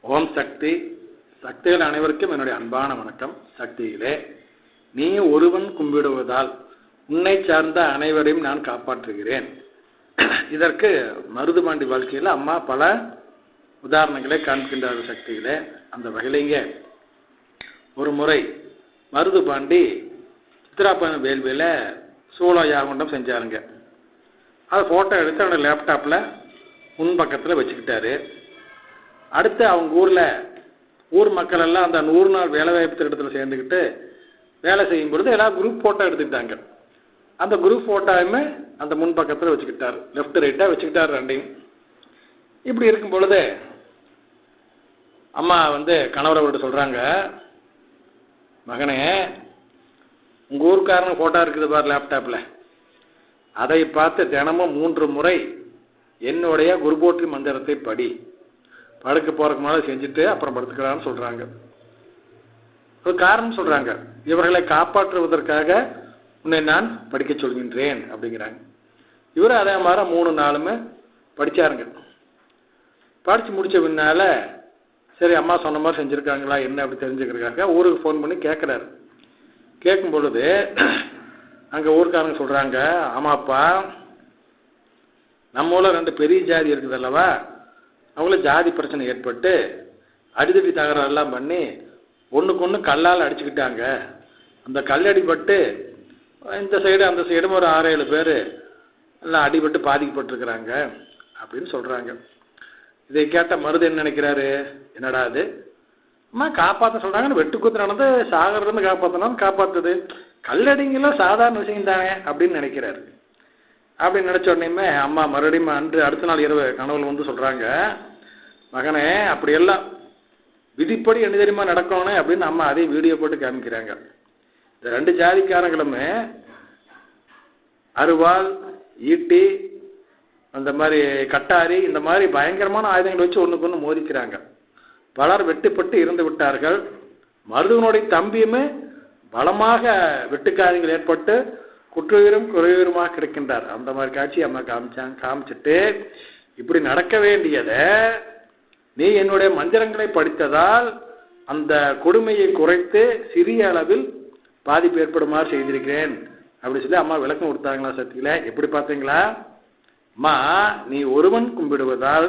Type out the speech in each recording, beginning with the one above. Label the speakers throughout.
Speaker 1: ஓம் சக்தி. சக்திகள் அனைவருக்கும் என்னுடைய அன்பான வணக்கம். சக்தியிலே நீ ஒருவன் கும்பிடுவதால் உன்னை சார்ந்த அனைவரையும் நான் காப்பாற்றுகிறேன். இதற்கு மருதுபாண்டி வாழ்க்கையில் அம்மா பல உதாரணங்களை காண்கின்றார்கள். சக்தியிலே அந்த வகையிலேங்க ஒரு முறை மருதுபாண்டி சித்ராபயண வேள்வியில் சூழ யாகண்டம் செஞ்சாருங்க. அதை ஃபோட்டோ எடுத்து அவனோட லேப்டாப்பில் முன்பக்கத்தில் வச்சுக்கிட்டாரு. அடுத்து அவங்க ஊர் மக்கள் எல்லாம் அந்த 100 நாள் வேலைவாய்ப்பு திட்டத்தில் சேர்ந்துக்கிட்டு வேலை செய்யும் பொழுது எல்லாம் குரூப் ஃபோட்டோ எடுத்துக்கிட்டாங்க. அந்த குரூப் ஃபோட்டோவுமே அந்த முன்பக்கத்தில் வச்சுக்கிட்டார். லெஃப்ட் ரைட்டாக வச்சுக்கிட்டார் ரெண்டையும். இப்படி இருக்கும் பொழுது அம்மா கணவரை சொல்கிறாங்க, மகனே உங்கள் ஊருக்காரங்க ஃபோட்டோ இருக்குது பார் லேப்டாப்பில், அதை பார்த்து தினமும் 3 முறை என்னுடைய குருபோற்றி மந்திரத்தை படி, படுக்க போகிறதுக்கு முன்னாடி செஞ்சுட்டு அப்புறம் படுத்துக்கிறான்னு சொல்கிறாங்க. ஒரு காரணம் சொல்கிறாங்க, இவர்களை காப்பாற்றுவதற்காக உன்னை நான் படிக்க சொல்கின்றேன் அப்படிங்கிறாங்க. இவர் அதே மாதிரி 3 நாளுமே படித்தாருங்க. படித்து முடித்த பின்னால் சரி அம்மா சொன்ன மாதிரி செஞ்சுருக்காங்களா என்ன அப்படி தெரிஞ்சுக்கிறதுக்காக ஊருக்கு ஃபோன் பண்ணி கேட்குறாரு. கேட்கும் பொழுது அங்கே ஊருக்காரங்க சொல்கிறாங்க, ஆமாப்பா நம்ம ஊரில் 2 பெரிய ஜாதி இருக்குது அல்லவா, அவங்கள ஜாதி பிரச்சனை ஏற்பட்டு அடிதடி தகராறுலாம் பண்ணி ஒன்றுக்கு ஒன்று கல்லால் அடிச்சுக்கிட்டாங்க. அந்த கல்லடிப்பட்டு இந்த சைடு அந்த சைடும் ஒரு 6-7 பேர் எல்லாம் அடிபட்டு பாதிக்கப்பட்டிருக்கிறாங்க அப்படின்னு சொல்கிறாங்க. இதை கேட்ட மருது என்ன நினைக்கிறாரு, என்னடா அது அம்மா காப்பாற்ற சொல்கிறாங்கன்னு வெட்டுக்குத்து நடந்து சாகிறதுன்னு காப்பாற்றினாலும் காப்பாற்றுது, கல்லடிங்கெல்லாம் சாதாரண விஷயம் தானே அப்படின்னு நினைக்கிறாரு. அப்படின்னு நினச்ச உடனேயுமே அம்மா மறுபடியும் அடுத்த நாள் இரவு கனவுல சொல்கிறாங்க, மகனே அப்படியெல்லாம் விதிப்படி என்ன தெரியுமா நடக்கணும் அப்படின்னு அம்மா அதையும் வீடியோ போட்டு காமிக்கிறாங்க. இந்த 2 ஜாதிக்காரங்களுமே அருவாள், ஈட்டி, அந்த மாதிரி கட்டாரி, இந்த மாதிரி பயங்கரமான ஆயுதங்களை வச்சு ஒன்றுக்கு ஒன்று மோதிக்கிறாங்க. பலர் வெட்டுப்பட்டு இறந்து விட்டார்கள். மருதுவனுடைய தம்பியுமே பலமாக வெட்டுக்காயங்கள் ஏற்பட்டு குற்றுயிரும் குறையுயிருமாக கிடைக்கின்றார். அந்த மாதிரி காட்சி அம்மா காமிச்சிட்டு இப்படி நடக்க வேண்டியதை நீ என்னுடைய மந்திரங்களை படித்ததால் அந்த கொடுமையை குறைத்து சிறிய அளவில் பாதிப்பு ஏற்படுமாறு செய்திருக்கிறேன் அப்படி சொல்லி அம்மா விளக்கம் கொடுத்தாங்களா. சக்தியில எப்படி பார்த்தீங்களா, அம்மா நீ ஒருவன் கும்பிடுவதால்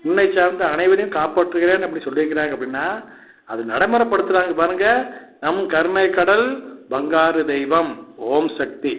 Speaker 1: உன்னை சார்ந்த அனைவரையும் காப்பாற்றுகிறேன் அப்படி சொல்லியிருக்கிறாங்க. அப்படின்னா அது நடைமுறைப்படுத்துறாங்க பாருங்க. நம் கருணை கடல் பங்காரு தெய்வம். ஓம் சக்தி.